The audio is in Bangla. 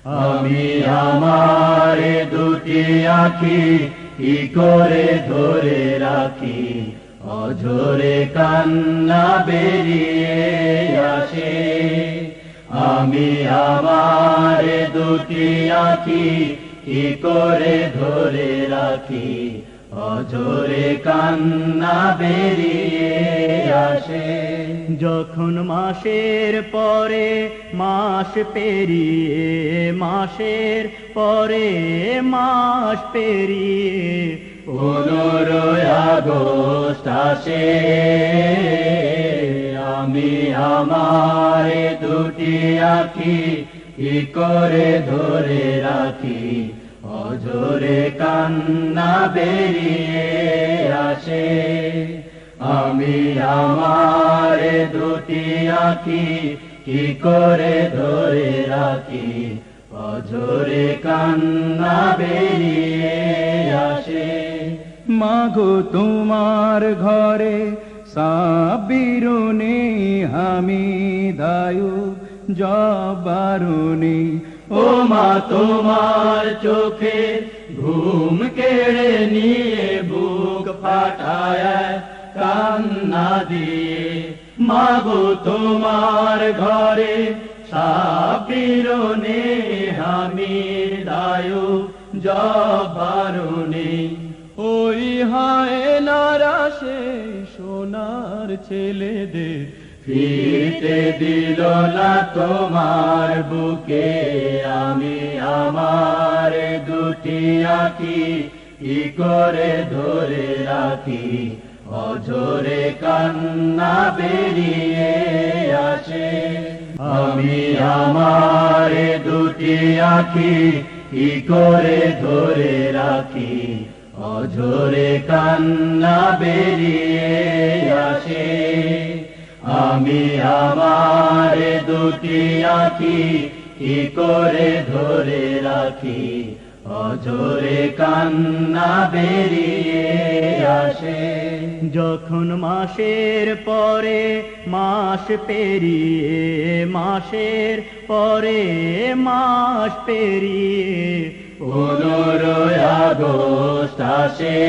আমি আমার দুটি আঁখি কি করে ধরে রাখি, অঝরে কান্না বেরিয়ে আসে। আমি আমার দুটি আঁখি কি করে ধরে রাখি, অঝরে কান্না বেরিয়ে আসে। যখন মাসের পরে মাস পেরিয়ে, মাসের পরে মাস পেরিয়ে 15 আগস্ট আসে। আমি আমার দুটি আঁখি কি করে ধরে রাখি, অঝরে কান্না বেরিয়ে আসে। আমি আমার দুটি আঁখি কি করে ধরে রাখি, অঝরে কান্না বেরিয়ে আসে। মাগো তোমার ঘরে সাবিরুনি হামিদায়ু জবারুনি। ও মা তোমার চোখে ঘুম কেড়ে নিয়ে বুক ফাটায় কান্না দিয়ে। মাগো তোমার ঘরে সাবিরুনি হামিদায়ু জবারুনি। ওই হায় নারাশে সোনার ছেলেদের ফিরতে দিল না তোমার বুকে। আমি আমার দুটি আঁখি কি করে ধরে রাখি, অঝরে কান্না বেরিয়ে আসে। আমি আমার দুটি আঁখি কি করে ধরে রাখি, অঝরে কান্না বেরিয়ে আসে। আমি আমার দুটি আঁখি কি করে ধরে রাখি, অঝরে কান্না বেরিয়ে আসে। যখন মাসের পরে মাস পেরিয়ে, মাসের পরে মাস পেরিয়ে 15 আগস্ট আসে।